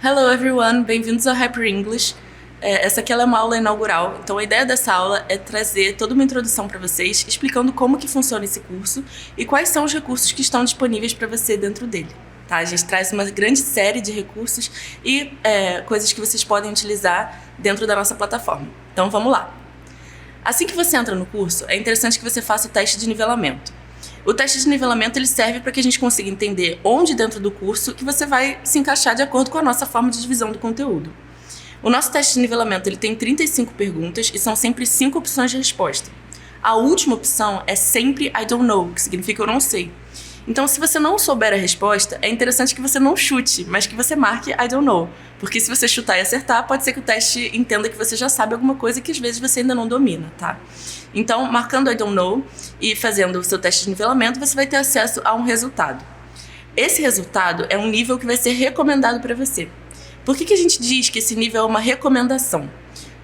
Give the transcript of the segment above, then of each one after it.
Hello everyone, bem-vindos ao Hyper English. Essa aqui ela é uma aula inaugural, então a ideia dessa aula é trazer toda uma introdução para vocês, explicando como que funciona esse curso e quais são os recursos que estão disponíveis para você dentro dele. Tá? A gente traz uma grande série de recursos e coisas que vocês podem utilizar dentro da nossa plataforma. Então vamos lá. Assim que você entra no curso, é interessante que você faça o teste de nivelamento. O teste de nivelamento ele serve para que a gente consiga entender onde dentro do curso que você vai se encaixar de acordo com a nossa forma de divisão do conteúdo. O nosso teste de nivelamento ele tem 35 perguntas e são sempre 5 opções de resposta. A última opção é sempre I don't know, que significa eu não sei. Então, se você não souber a resposta, é interessante que você não chute, mas que você marque I don't know. Porque se você chutar e acertar, pode ser que o teste entenda que você já sabe alguma coisa que às vezes você ainda não domina, tá? Então, marcando I don't know e fazendo o seu teste de nivelamento, você vai ter acesso a um resultado. Esse resultado é um nível que vai ser recomendado para você. Por que a gente diz que esse nível é uma recomendação?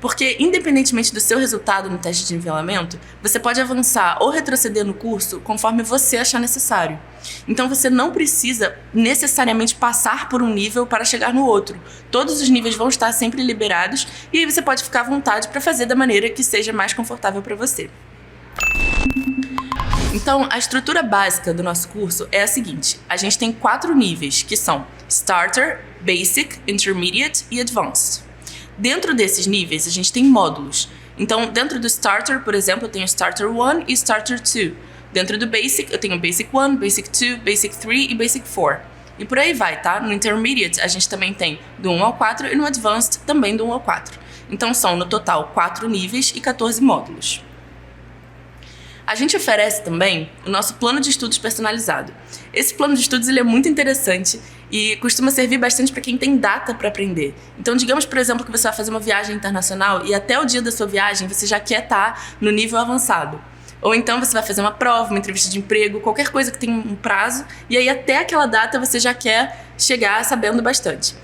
Porque, independentemente do seu resultado no teste de nivelamento, você pode avançar ou retroceder no curso conforme você achar necessário. Então, você não precisa necessariamente passar por um nível para chegar no outro. Todos os níveis vão estar sempre liberados e aí você pode ficar à vontade para fazer da maneira que seja mais confortável para você. Então, a estrutura básica do nosso curso é a seguinte. A gente tem 4 níveis, que são Starter, Basic, Intermediate e Advanced. Dentro desses níveis, a gente tem módulos. Então, dentro do Starter, por exemplo, eu tenho Starter 1 e Starter 2. Dentro do Basic, eu tenho Basic 1, Basic 2, Basic 3 e Basic 4. E por aí vai, tá? No Intermediate, a gente também tem do 1 ao 4 e no Advanced também do 1 ao 4. Então, são, no total, 4 níveis e 14 módulos. A gente oferece também o nosso plano de estudos personalizado. Esse plano de estudos ele é muito interessante e costuma servir bastante para quem tem data para aprender. Então, digamos, por exemplo, que você vai fazer uma viagem internacional e até o dia da sua viagem você já quer estar no nível avançado. Ou então você vai fazer uma prova, uma entrevista de emprego, qualquer coisa que tenha um prazo, e aí até aquela data você já quer chegar sabendo bastante.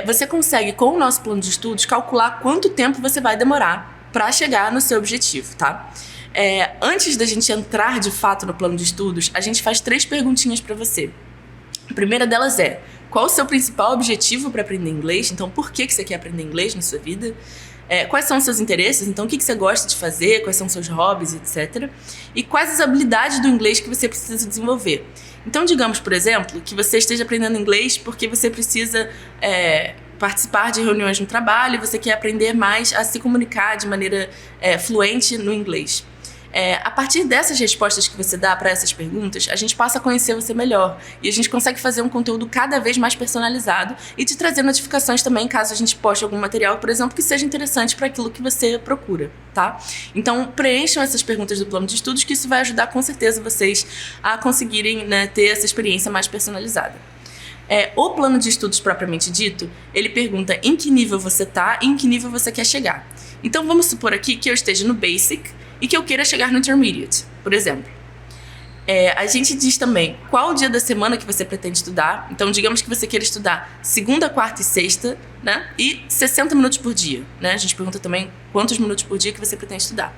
Você consegue, com o nosso plano de estudos, calcular quanto tempo você vai demorar para chegar no seu objetivo, tá? Antes da gente entrar de fato no plano de estudos, a gente faz 3 perguntinhas para você. A primeira delas é: qual o seu principal objetivo para aprender inglês? Então, por que você quer aprender inglês na sua vida? Quais são os seus interesses? Então, o que você gosta de fazer? Quais são os seus hobbies, etc. E quais as habilidades do inglês que você precisa desenvolver? Então, digamos, por exemplo, que você esteja aprendendo inglês porque você precisa participar de reuniões no trabalho e você quer aprender mais a se comunicar de maneira fluente no inglês. A partir dessas respostas que você dá para essas perguntas, a gente passa a conhecer você melhor e a gente consegue fazer um conteúdo cada vez mais personalizado e te trazer notificações também caso a gente poste algum material, por exemplo, que seja interessante para aquilo que você procura, tá? Então, preencham essas perguntas do plano de estudos, que isso vai ajudar com certeza vocês a conseguirem, né, ter essa experiência mais personalizada. O plano de estudos propriamente dito, ele pergunta em que nível você está e em que nível você quer chegar. Então, vamos supor aqui que eu esteja no Basic e que eu queira chegar no Intermediate, por exemplo. A gente diz também qual o dia da semana que você pretende estudar. Então, digamos que você queira estudar segunda, quarta e sexta, né? E 60 minutos por dia, né? A gente pergunta também quantos minutos por dia que você pretende estudar.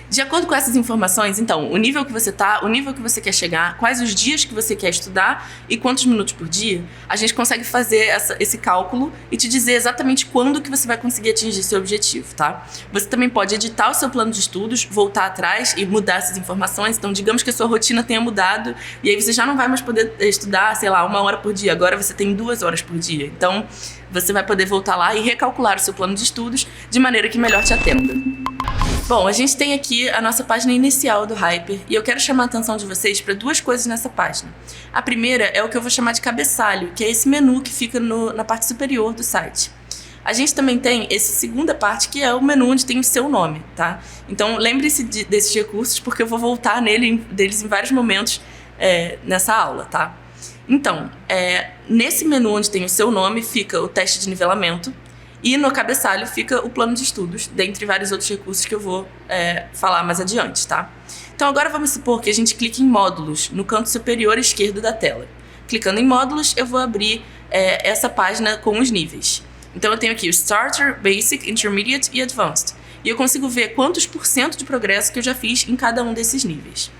De acordo com essas informações, então, o nível que você está, o nível que você quer chegar, quais os dias que você quer estudar e quantos minutos por dia, a gente consegue fazer esse cálculo e te dizer exatamente quando que você vai conseguir atingir seu objetivo, tá? Você também pode editar o seu plano de estudos, voltar atrás e mudar essas informações. Então, digamos que a sua rotina tenha mudado e aí você já não vai mais poder estudar, sei lá, 1 hora por dia. Agora você tem 2 horas por dia. Então, você vai poder voltar lá e recalcular o seu plano de estudos de maneira que melhor te atenda. Bom, a gente tem aqui a nossa página inicial do Hyper e eu quero chamar a atenção de vocês para 2 coisas nessa página. A primeira é o que eu vou chamar de cabeçalho, que é esse menu que fica na parte superior do site. A gente também tem essa segunda parte, que é o menu onde tem o seu nome, tá? Então, lembre-se desses recursos, porque eu vou voltar deles em vários momentos nessa aula, tá? Então, nesse menu onde tem o seu nome, fica o teste de nivelamento. E no cabeçalho fica o plano de estudos, dentre vários outros recursos que eu vou falar mais adiante, tá? Então agora vamos supor que a gente clique em módulos no canto superior esquerdo da tela. Clicando em módulos, eu vou abrir essa página com os níveis. Então eu tenho aqui o Starter, Basic, Intermediate e Advanced. E eu consigo ver quantos % de progresso que eu já fiz em cada um desses níveis.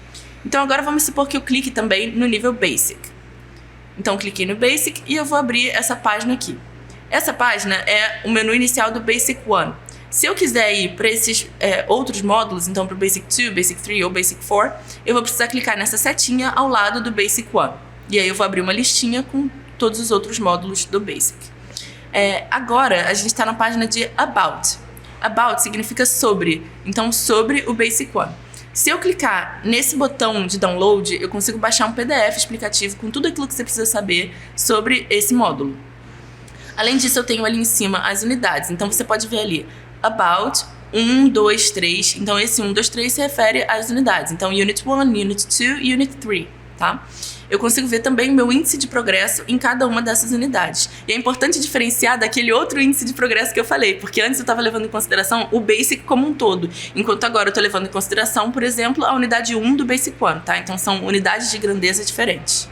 Então agora vamos supor que eu clique também no nível Basic. Então cliquei no Basic e eu vou abrir essa página aqui. Essa página é o menu inicial do Basic 1. Se eu quiser ir para esses outros módulos, então para o Basic 2, Basic 3 ou Basic 4, eu vou precisar clicar nessa setinha ao lado do Basic 1. E aí eu vou abrir uma listinha com todos os outros módulos do Basic. Agora, a gente está na página de About. About significa sobre, então sobre o Basic 1. Se eu clicar nesse botão de download, eu consigo baixar um PDF explicativo com tudo aquilo que você precisa saber sobre esse módulo. Além disso, eu tenho ali em cima as unidades. Então, você pode ver ali, About 1, 2, 3. Então, esse 1, 2, 3 se refere às unidades. Então, Unit 1, Unit 2 e Unit 3, tá? Eu consigo ver também o meu índice de progresso em cada uma dessas unidades. E é importante diferenciar daquele outro índice de progresso que eu falei, porque antes eu estava levando em consideração o Basic como um todo, enquanto agora eu estou levando em consideração, por exemplo, a unidade 1 do Basic 1, tá? Então, são unidades de grandeza diferentes.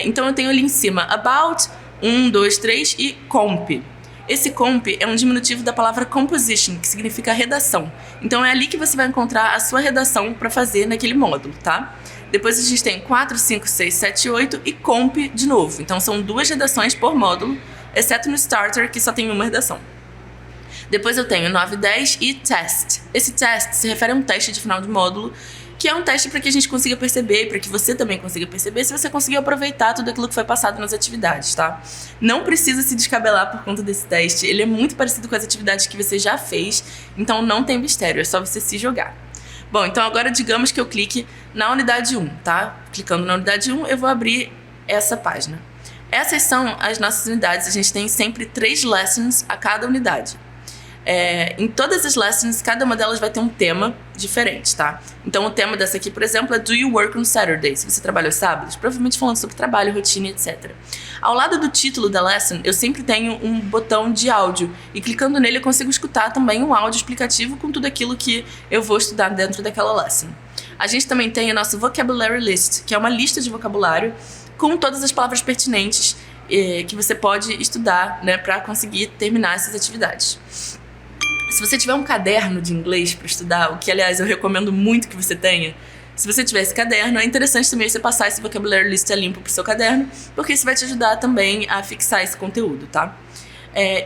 Então, eu tenho ali em cima About, 1, 2, 3 e Comp. Esse comp é um diminutivo da palavra composition, que significa redação. Então é ali que você vai encontrar a sua redação para fazer naquele módulo, tá? Depois a gente tem 4, 5, 6, 7, 8 e comp de novo. Então são 2 redações por módulo, exceto no starter, que só tem uma redação. Depois eu tenho 9, 10 e test. Esse test se refere a um teste de final de módulo, que é um teste para que a gente consiga perceber, para que você também consiga perceber se você conseguiu aproveitar tudo aquilo que foi passado nas atividades, tá? Não precisa se descabelar por conta desse teste, ele é muito parecido com as atividades que você já fez, então não tem mistério, é só você se jogar. Bom, então agora digamos que eu clique na unidade 1, tá? Clicando na unidade 1, eu vou abrir essa página. Essas são as nossas unidades, a gente tem sempre 3 lessons a cada unidade. Em todas as lessons, cada uma delas vai ter um tema diferente, tá? Então, o tema dessa aqui, por exemplo, é Do you work on Saturdays? Você trabalha aos sábados? Provavelmente falando sobre trabalho, rotina, etc. Ao lado do título da lesson, eu sempre tenho um botão de áudio. E clicando nele, eu consigo escutar também um áudio explicativo com tudo aquilo que eu vou estudar dentro daquela lesson. A gente também tem a nossa Vocabulary List, que é uma lista de vocabulário com todas as palavras pertinentes que você pode estudar, né, para conseguir terminar essas atividades. Se você tiver um caderno de inglês para estudar, o que, aliás, eu recomendo muito que você tenha, se você tiver esse caderno, é interessante também você passar esse Vocabulary List limpo pro seu caderno, porque isso vai te ajudar também a fixar esse conteúdo, tá?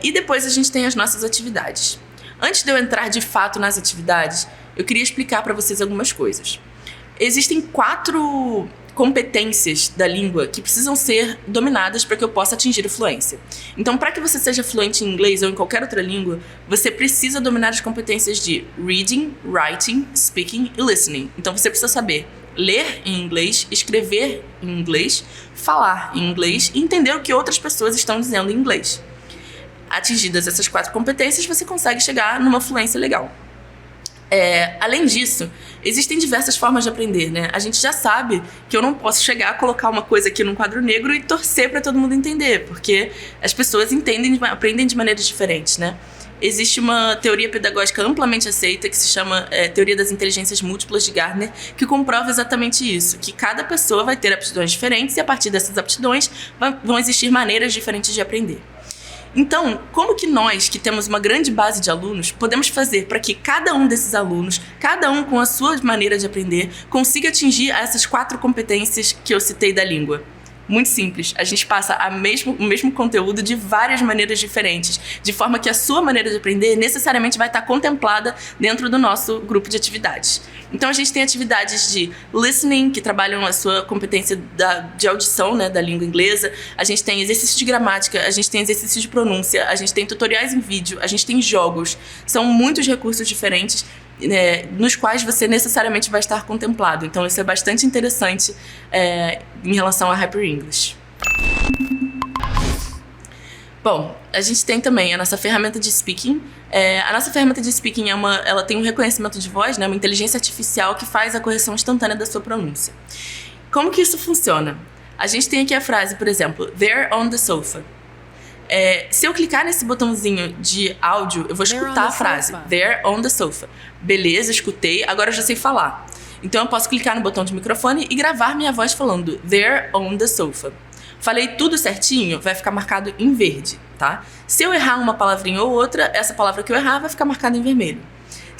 E depois a gente tem as nossas atividades. Antes de eu entrar de fato nas atividades, eu queria explicar para vocês algumas coisas. Existem 4 competências da língua que precisam ser dominadas para que eu possa atingir a fluência. Então, para que você seja fluente em inglês ou em qualquer outra língua, você precisa dominar as competências de reading, writing, speaking e listening. Então, você precisa saber ler em inglês, escrever em inglês, falar em inglês e entender o que outras pessoas estão dizendo em inglês. Atingidas essas 4 competências, você consegue chegar numa fluência legal. Além disso, existem diversas formas de aprender, né? A gente já sabe que eu não posso chegar a colocar uma coisa aqui num quadro negro e torcer para todo mundo entender, porque as pessoas aprendem de maneiras diferentes, né? Existe uma teoria pedagógica amplamente aceita que se chama Teoria das Inteligências Múltiplas de Gardner, que comprova exatamente isso, que cada pessoa vai ter aptidões diferentes e a partir dessas aptidões vão existir maneiras diferentes de aprender. Então, como que nós, que temos uma grande base de alunos, podemos fazer para que cada um desses alunos, cada um com a sua maneira de aprender, consiga atingir essas 4 competências que eu citei da língua? Muito simples, a gente passa o mesmo conteúdo de várias maneiras diferentes, de forma que a sua maneira de aprender necessariamente vai estar contemplada dentro do nosso grupo de atividades. Então a gente tem atividades de listening, que trabalham a sua competência de audição, né, da língua inglesa, a gente tem exercício de gramática, a gente tem exercício de pronúncia, a gente tem tutoriais em vídeo, a gente tem jogos, são muitos recursos diferentes, nos quais você necessariamente vai estar contemplado. Então isso é bastante interessante em relação a Hyper English. Bom, a gente tem também a nossa ferramenta de speaking. A nossa ferramenta de speaking ela tem um reconhecimento de voz, né, uma inteligência artificial que faz a correção instantânea da sua pronúncia. Como que isso funciona? A gente tem aqui a frase, por exemplo, "They're on the sofa". Se eu clicar nesse botãozinho de áudio, eu vou escutar a frase. They're on the sofa. Beleza, escutei, agora eu já sei falar. Então eu posso clicar no botão de microfone e gravar minha voz falando They're on the sofa. Falei tudo certinho, vai ficar marcado em verde, tá? Se eu errar uma palavrinha ou outra, essa palavra que eu errar vai ficar marcada em vermelho.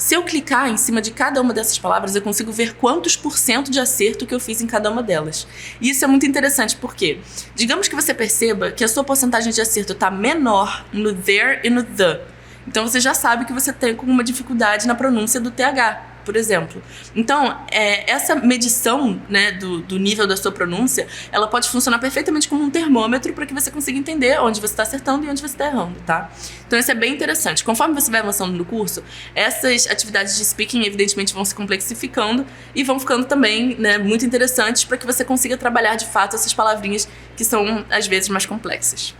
Se eu clicar em cima de cada uma dessas palavras, eu consigo ver quantos % de acerto que eu fiz em cada uma delas. E isso é muito interessante porque, digamos que você perceba que a sua porcentagem de acerto está menor no there e no the. Então você já sabe que você tem uma dificuldade na pronúncia do TH, por exemplo. Então, essa medição, né, do nível da sua pronúncia, ela pode funcionar perfeitamente como um termômetro para que você consiga entender onde você está acertando e onde você está errando, tá? Então isso é bem interessante. Conforme você vai avançando no curso, essas atividades de speaking evidentemente vão se complexificando e vão ficando também, né, muito interessantes para que você consiga trabalhar de fato essas palavrinhas que são às vezes mais complexas.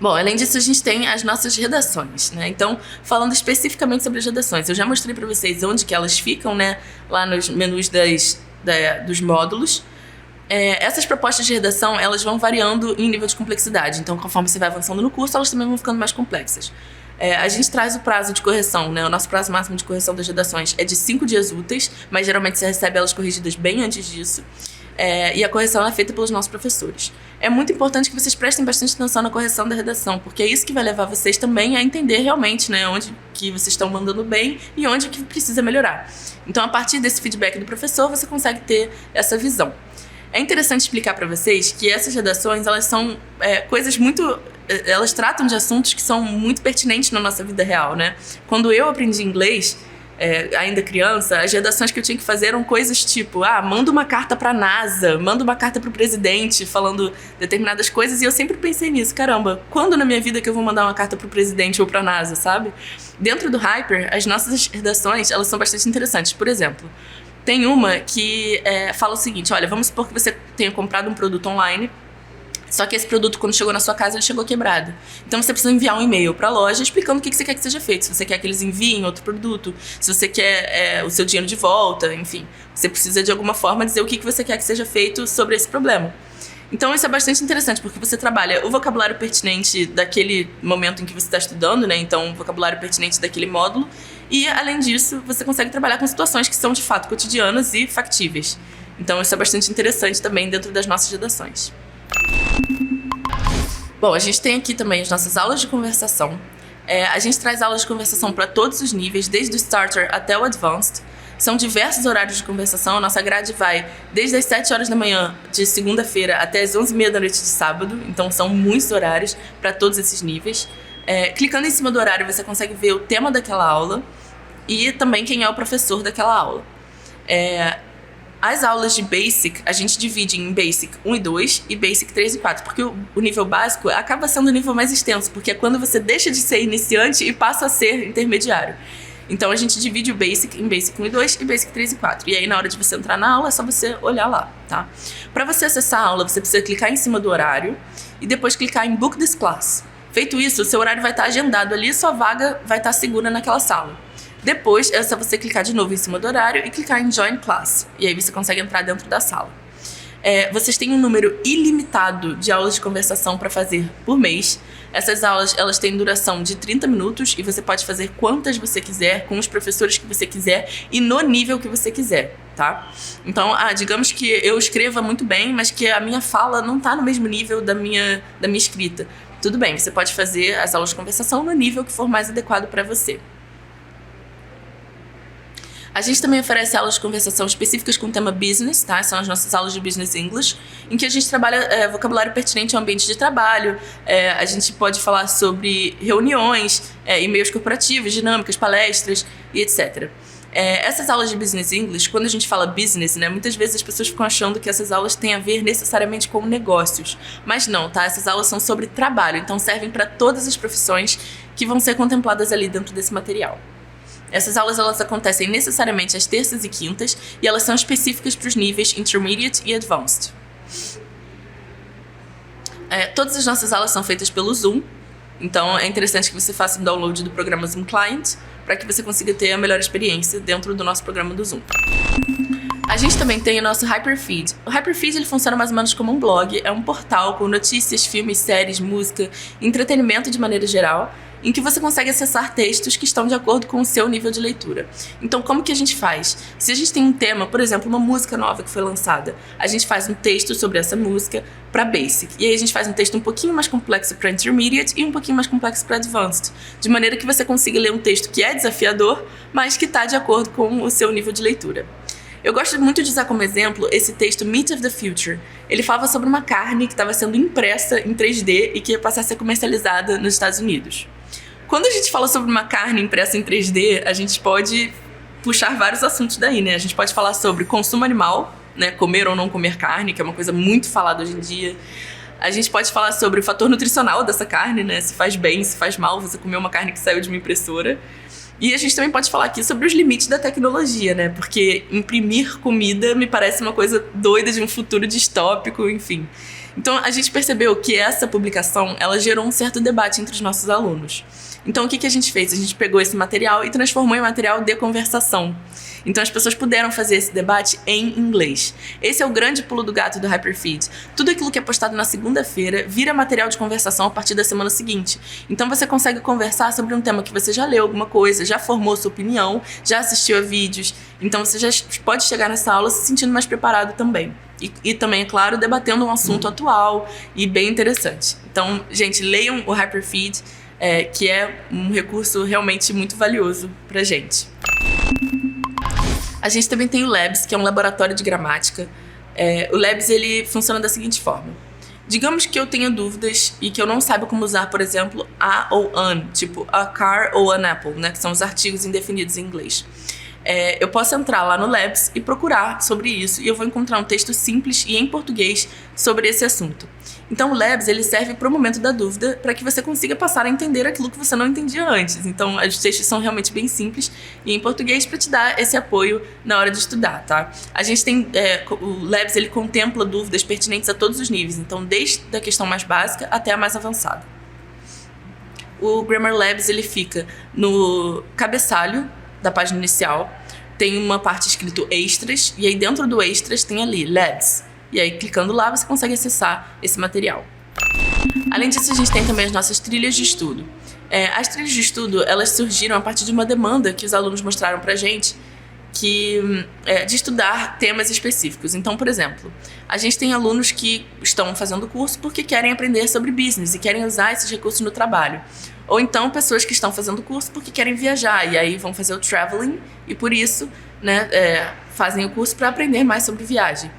Bom, além disso, a gente tem as nossas redações, né? Então, falando especificamente sobre as redações, eu já mostrei para vocês onde que elas ficam, né? Lá nos menus dos módulos. Essas propostas de redação, elas vão variando em nível de complexidade. Então, conforme você vai avançando no curso, elas também vão ficando mais complexas. A gente traz o prazo de correção, né? O nosso prazo máximo de correção das redações é de 5 dias úteis, mas geralmente você recebe elas corrigidas bem antes disso. E a correção é feita pelos nossos professores. É muito importante que vocês prestem bastante atenção na correção da redação, porque é isso que vai levar vocês também a entender realmente, né, onde que vocês estão mandando bem e onde que precisa melhorar. Então, a partir desse feedback do professor, você consegue ter essa visão. É interessante explicar para vocês que essas redações, elas são coisas muito... Elas tratam de assuntos que são muito pertinentes na nossa vida real, né? Quando eu aprendi inglês, ainda criança, as redações que eu tinha que fazer eram coisas tipo, manda uma carta pra NASA, manda uma carta pro presidente falando determinadas coisas, e eu sempre pensei nisso, caramba, quando na minha vida que eu vou mandar uma carta pro presidente ou pra NASA, sabe? Dentro do Hyper, as nossas redações, elas são bastante interessantes. Por exemplo, tem uma que fala o seguinte, olha, vamos supor que você tenha comprado um produto online, só que esse produto, quando chegou na sua casa, ele chegou quebrado. Então você precisa enviar um e-mail para a loja explicando o que você quer que seja feito. Se você quer que eles enviem outro produto, se você quer o seu dinheiro de volta, enfim. Você precisa de alguma forma dizer o que você quer que seja feito sobre esse problema. Então isso é bastante interessante, porque você trabalha o vocabulário pertinente daquele momento em que você está estudando, né? Então o vocabulário pertinente daquele módulo. E, além disso, você consegue trabalhar com situações que são, de fato, cotidianas e factíveis. Então isso é bastante interessante também dentro das nossas redações. Bom, a gente tem aqui também as nossas aulas de conversação. A gente traz aulas de conversação para todos os níveis, desde o Starter até o Advanced. São diversos horários de conversação. A nossa grade vai desde as 7 horas da manhã de segunda-feira até as 11h30 da noite de sábado. Então são muitos horários para todos esses níveis. Clicando em cima do horário, você consegue ver o tema daquela aula e também quem é o professor daquela aula. As aulas de Basic, a gente divide em Basic 1 e 2 e Basic 3 e 4, porque o nível básico acaba sendo o nível mais extenso, porque é quando você deixa de ser iniciante e passa a ser intermediário. Então a gente divide o Basic em Basic 1 e 2 e Basic 3 e 4. E aí na hora de você entrar na aula é só você olhar lá, tá? Para você acessar a aula, você precisa clicar em cima do horário e depois clicar em Book this Class. Feito isso, o seu horário vai estar agendado ali e sua vaga vai estar segura naquela sala. Depois, é só você clicar de novo em cima do horário e clicar em Join Class. E aí você consegue entrar dentro da sala. Vocês têm um número ilimitado de aulas de conversação para fazer por mês. Essas aulas, elas têm duração de 30 minutos e você pode fazer quantas você quiser, com os professores que você quiser e no nível que você quiser, tá? Então, digamos que eu escreva muito bem, mas que a minha fala não está no mesmo nível da minha escrita. Tudo bem, você pode fazer as aulas de conversação no nível que for mais adequado para você. A gente também oferece aulas de conversação específicas com o tema Business, tá? São as nossas aulas de Business English, em que a gente trabalha vocabulário pertinente ao ambiente de trabalho. A gente pode falar sobre reuniões, e-mails corporativos, dinâmicas, palestras e etc. Essas aulas de Business English, quando a gente fala business, né, muitas vezes as pessoas ficam achando que essas aulas têm a ver necessariamente com negócios. Mas não, tá? Essas aulas são sobre trabalho, então servem para todas as profissões que vão ser contempladas ali dentro desse material. Essas aulas elas acontecem necessariamente às terças e quintas e elas são específicas para os níveis Intermediate e Advanced. Todas as nossas aulas são feitas pelo Zoom, então é interessante que você faça o download do programa Zoom Client para que você consiga ter a melhor experiência dentro do nosso programa do Zoom. A gente também tem o nosso Hyperfeed. O Hyperfeed ele funciona mais ou menos como um blog, é um portal com notícias, filmes, séries, música, entretenimento de maneira geral, em que você consegue acessar textos que estão de acordo com o seu nível de leitura. Então, como que a gente faz? Se a gente tem um tema, por exemplo, uma música nova que foi lançada, a gente faz um texto sobre essa música para Basic. E aí a gente faz um texto um pouquinho mais complexo para Intermediate e um pouquinho mais complexo para Advanced, de maneira que você consiga ler um texto que é desafiador, mas que está de acordo com o seu nível de leitura. Eu gosto muito de usar como exemplo esse texto Meat of the Future. Ele falava sobre uma carne que estava sendo impressa em 3D e que ia passar a ser comercializada nos Estados Unidos. Quando a gente fala sobre uma carne impressa em 3D, a gente pode puxar vários assuntos daí, né? A gente pode falar sobre consumo animal, né? Comer ou não comer carne, que é uma coisa muito falada hoje em dia. A gente pode falar sobre o fator nutricional dessa carne, né? Se faz bem, se faz mal você comer uma carne que saiu de uma impressora. E a gente também pode falar aqui sobre os limites da tecnologia, né? Porque imprimir comida me parece uma coisa doida de um futuro distópico, enfim. Então, a gente percebeu que essa publicação, ela gerou um certo debate entre os nossos alunos. Então, o que a gente fez? A gente pegou esse material e transformou em material de conversação. Então, as pessoas puderam fazer esse debate em inglês. Esse é o grande pulo do gato do Hyperfeed. Tudo aquilo que é postado na segunda-feira vira material de conversação a partir da semana seguinte. Então, você consegue conversar sobre um tema que você já leu alguma coisa, já formou sua opinião, já assistiu a vídeos. Então, você já pode chegar nessa aula se sentindo mais preparado também. E também, é claro, debatendo um assunto atual e bem interessante. Então, gente, leiam o Hyperfeed, que é um recurso realmente muito valioso pra gente. A gente também tem o Labs, que é um laboratório de gramática. O Labs ele funciona da seguinte forma. Digamos que eu tenha dúvidas e que eu não saiba como usar, por exemplo, a ou an, tipo a car ou an apple, né, que são os artigos indefinidos em inglês. Eu posso entrar lá no Labs e procurar sobre isso e eu vou encontrar um texto simples e em português sobre esse assunto. Então o Labs ele serve para o momento da dúvida para que você consiga passar a entender aquilo que você não entendia antes. Então os textos são realmente bem simples e em português para te dar esse apoio na hora de estudar, tá? A gente tem o Labs ele contempla dúvidas pertinentes a todos os níveis, então desde a questão mais básica até a mais avançada. O Grammar Labs ele fica no cabeçalho da página inicial, tem uma parte escrito extras e aí dentro do extras tem ali Labs. E aí, clicando lá, você consegue acessar esse material. Além disso, a gente tem também as nossas trilhas de estudo. As trilhas de estudo, elas surgiram a partir de uma demanda que os alunos mostraram pra gente de estudar temas específicos. Então, por exemplo, a gente tem alunos que estão fazendo o curso porque querem aprender sobre business e querem usar esses recursos no trabalho. Ou então, pessoas que estão fazendo o curso porque querem viajar e aí vão fazer o traveling e por isso, né, fazem o curso para aprender mais sobre viagem.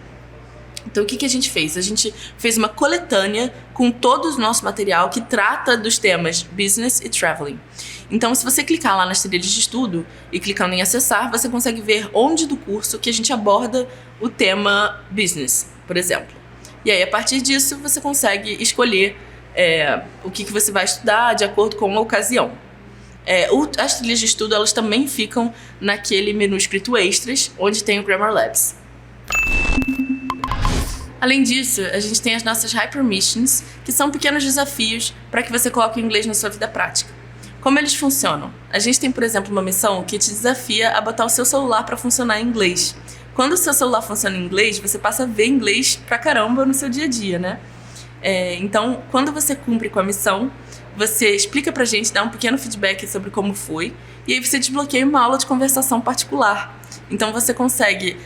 Então, o que a gente fez? A gente fez uma coletânea com todo o nosso material que trata dos temas business e traveling. Então, se você clicar lá nas trilhas de estudo e clicando em acessar, você consegue ver onde do curso que a gente aborda o tema business, por exemplo. E aí, a partir disso, você consegue escolher o que você vai estudar de acordo com a ocasião. As trilhas de estudo, elas também ficam naquele menu escrito extras, onde tem o Grammar Labs. Além disso, a gente tem as nossas Hyper Missions, que são pequenos desafios para que você coloque o inglês na sua vida prática. Como eles funcionam? A gente tem, por exemplo, uma missão que te desafia a botar o seu celular para funcionar em inglês. Quando o seu celular funciona em inglês, você passa a ver inglês pra caramba no seu dia a dia, né? Então, quando você cumpre com a missão, você explica pra gente, dá um pequeno feedback sobre como foi, e aí você desbloqueia uma aula de conversação particular. Então você consegue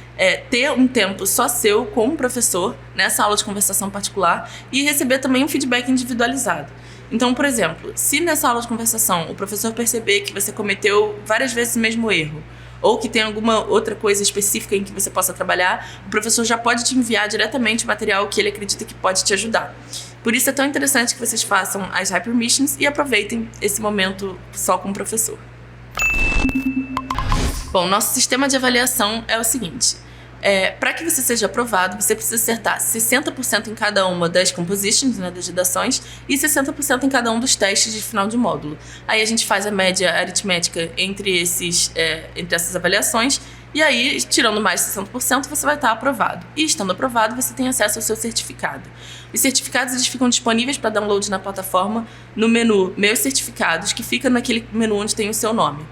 ter um tempo só seu com o professor nessa aula de conversação particular e receber também um feedback individualizado. Então, por exemplo, se nessa aula de conversação o professor perceber que você cometeu várias vezes o mesmo erro, ou que tem alguma outra coisa específica em que você possa trabalhar, o professor já pode te enviar diretamente o material que ele acredita que pode te ajudar. Por isso é tão interessante que vocês façam as Hyper Missions e aproveitem esse momento só com o professor. Bom, nosso sistema de avaliação é o seguinte. Para que você seja aprovado, você precisa acertar 60% em cada uma das compositions, né, das redações, e 60% em cada um dos testes de final de módulo. Aí a gente faz a média aritmética entre essas avaliações, e aí, tirando mais de 60%, você vai estar aprovado. E estando aprovado, você tem acesso ao seu certificado. Os certificados eles ficam disponíveis para download na plataforma, no menu Meus Certificados, que fica naquele menu onde tem o seu nome.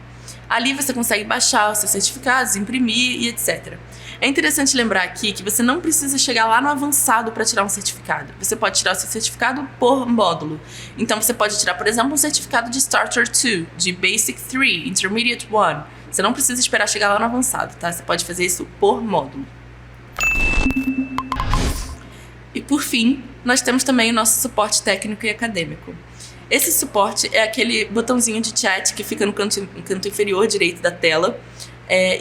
Ali você consegue baixar os seus certificados, imprimir e etc. É interessante lembrar aqui que você não precisa chegar lá no avançado para tirar um certificado. Você pode tirar o seu certificado por módulo. Então você pode tirar, por exemplo, um certificado de Starter 2, de Basic 3, Intermediate 1. Você não precisa esperar chegar lá no avançado, tá? Você pode fazer isso por módulo. E por fim, nós temos também o nosso suporte técnico e acadêmico. Esse suporte é aquele botãozinho de chat que fica no canto inferior direito da tela.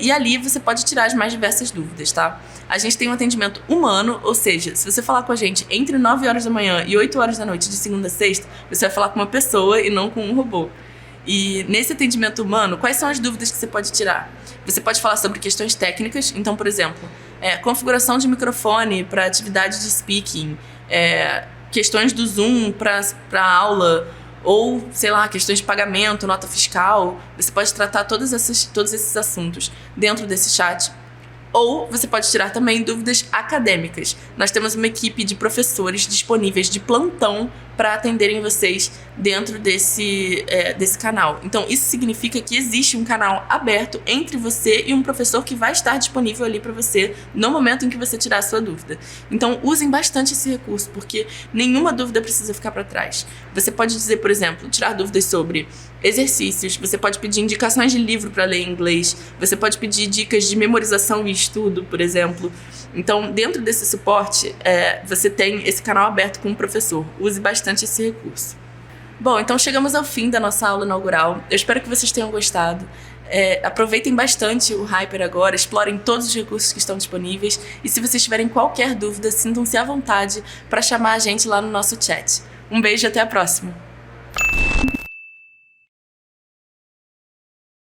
E ali você pode tirar as mais diversas dúvidas, tá? A gente tem um atendimento humano, ou seja, se você falar com a gente entre 9 horas da manhã e 8 horas da noite, de segunda a sexta, você vai falar com uma pessoa e não com um robô. E nesse atendimento humano, quais são as dúvidas que você pode tirar? Você pode falar sobre questões técnicas, então, por exemplo, configuração de microfone para atividade de speaking, questões do Zoom para aula, ou, sei lá, questões de pagamento, nota fiscal. Você pode tratar todos esses assuntos dentro desse chat. Ou você pode tirar também dúvidas acadêmicas. Nós temos uma equipe de professores disponíveis de plantão para atenderem vocês dentro desse canal. Então, isso significa que existe um canal aberto entre você e um professor que vai estar disponível ali para você no momento em que você tirar a sua dúvida. Então, usem bastante esse recurso, porque nenhuma dúvida precisa ficar para trás. Você pode dizer, por exemplo, tirar dúvidas sobre exercícios, você pode pedir indicações de livro para ler em inglês, você pode pedir dicas de memorização e estudo, por exemplo. Então, dentro desse suporte, você tem esse canal aberto com o professor. Use bastante esse recurso. Bom, então chegamos ao fim da nossa aula inaugural. Eu espero que vocês tenham gostado. Aproveitem bastante o Hyper agora, explorem todos os recursos que estão disponíveis e se vocês tiverem qualquer dúvida, sintam-se à vontade para chamar a gente lá no nosso chat. Um beijo e até a próxima!